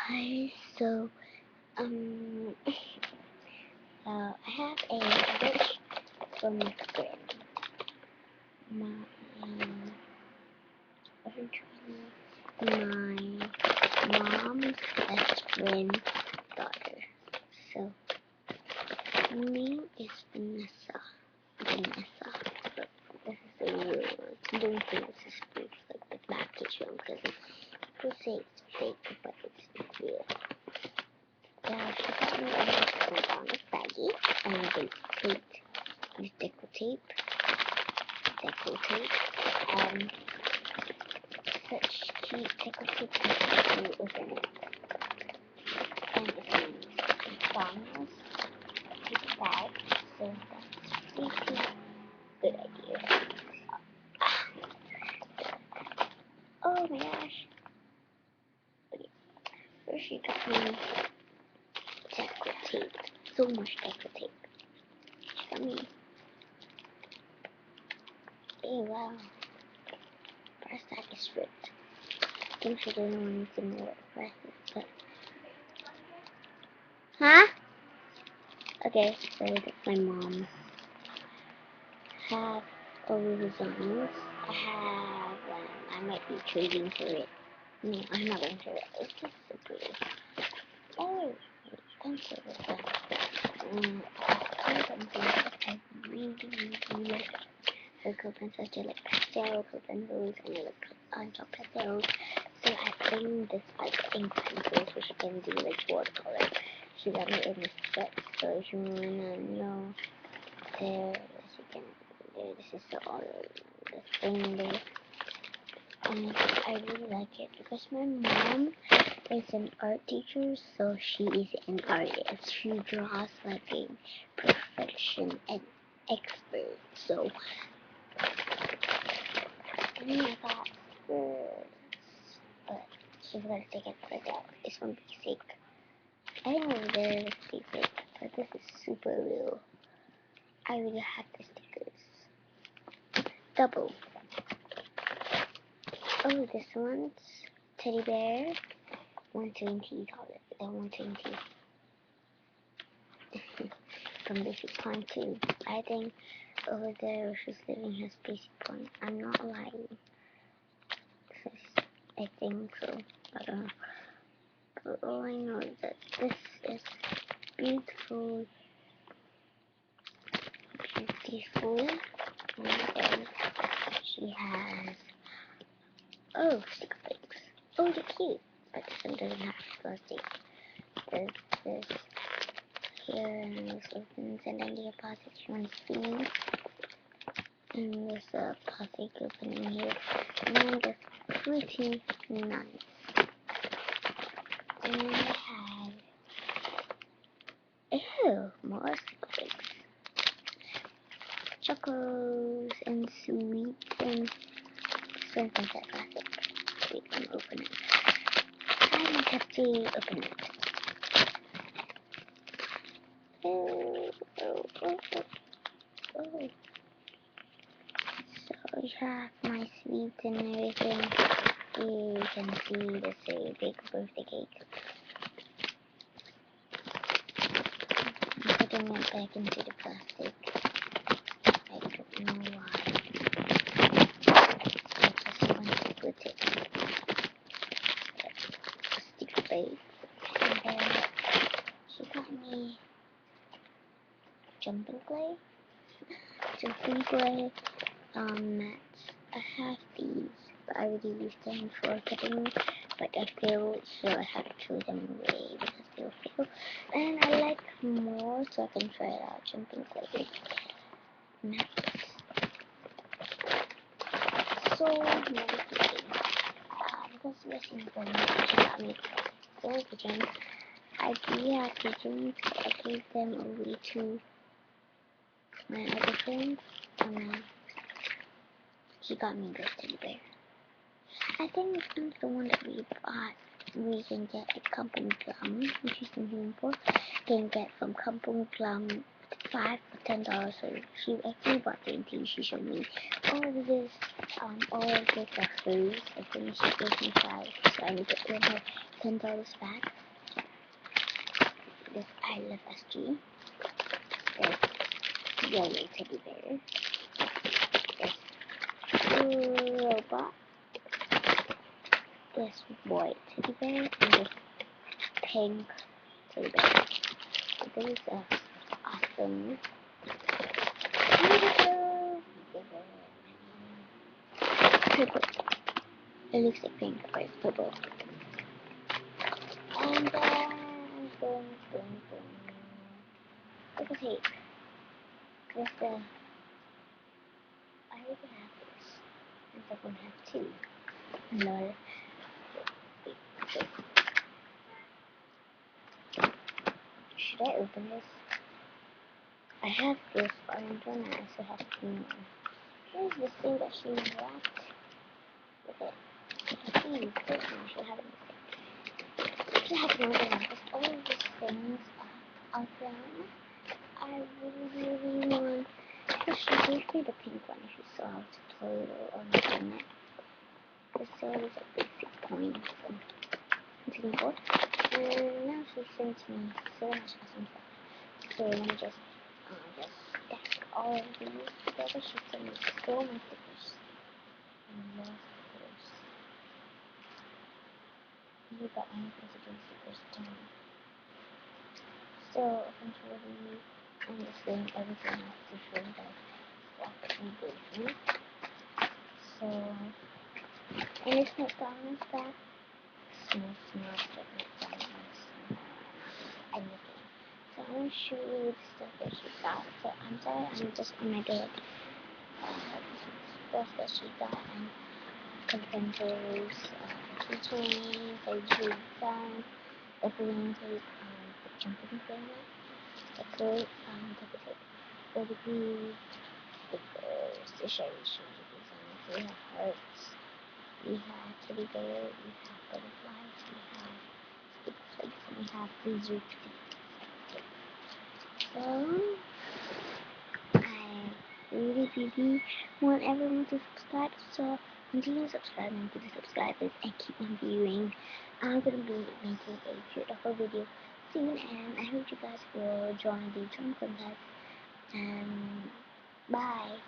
guys, so um I have a message from my friend. My mom's best friend daughter. So her name is Vanessa. Vanessa. So this is a real one. Don't think this is proof like the back to show because people say it's fake, but it's real. Yeah, she got me a this baggie and they plate with deco tape. Such cute deco tape to open it. And it's in McDonald's gift bag, so that's pretty good idea. Oh my gosh. Okay, first she got me deco tape. So much deco tape. She got me. Oh wow. First that is ripped. I think she didn't want anything more aggressive, but huh? Okay, so that's my mom. Have Louisianas. I might be trading for it. No, I'm not going to trade it. It's just so pretty. Oh, expensive is that? I really like circle pencils. I like pastel pencils and I like on top pastels. So I think this like ink pencils which you can do like watercolor. She got me in a set, so if you wanna know this you can do. This is the thing there. And I really like it because my mom is an art teacher, so she is an artist. She draws like a perfection and expert. So I got this, but she's gonna take it for that. It's from Basic. I don't know where it's Basic, but this is super real. I really have the stickers. Double. Oh, this one's teddy bear. 120 dollars. 120 from Basic Point too. I think over there where she's living has Basic Point. I'm not lying. I think so. I don't know. But all I know is that this is beautiful. And then she has sticker flakes. Oh, they're cute. But this one doesn't have plastic. There's this here and this opens and then the plastic one see. And there's a plastic opening here. And that's pretty nice. And then I have more sticker flakes. Chocos and sweets and something like plastic. We can open it. I might have to open it. Oh. So we have my sweets and everything. You can see this is a big birthday cake. I'm putting it back into the plastic. I don't know why. I just want to put it stick plate. And then she got me jumping clay. Mats. I have these, but I already used them for cutting, but I failed, so I have to throw them away because they'll fail. And I like more, so I can try it out. Jumping clay mats. So many things. Because we're seeing for me, four pigeons. I do have pigeons, but I gave them away to my other friend. She got me this teddy bear. I think the one that we bought, we can get at Kampung Glam, which is in Singapore. Can get from Kampung Glam $5 or $10. So she actually bought 20. She showed me all of this are food. I think she gave me 5, so I need to give her $10 back. This I Love SG. This yellow teddy bear. This robot. This white teddy bear. And this pink teddy bear. This is awesome. Purple. It looks like pink, but it's purple. And then boom. Look at tape. There's the I already have this. And someone have 2. Lol. Should I open this? I have this orange one, I also have 2 more. Here's this thing that she wrapped with it. Please, this one should have it. Should have another one, because all of these things are brown. I really want. Because she gave me the pink one if you saw how to play it on the internet. The sale is at 6 points. Continue board. And now she sent me so much awesome stuff. So let me just stack all of these together. She sent me so many stickers. I love stickers. You got any visiting stickers down. So eventually I'm just saying everything else to show you guys what she gave me. So and it's McDonald's back. Small stuff McDonald's. Anything. So I'm gonna show you the stuff that she got. So I'm sorry, I'm just gonna do it. Stuff that she got and contenders, keychains, I drew down, the balloons with the jumping thing, the coat, the tape, the degree, stickers, the shiny designs. We have hearts, we have teddy bear, we have butterflies, we have stick flakes, and we have lizard stickers. So I really want everyone to subscribe, so continue subscribing to the subscribers and keep on viewing. I'm gonna be making a beautiful video soon, and I hope you guys will join the drum contest. And bye.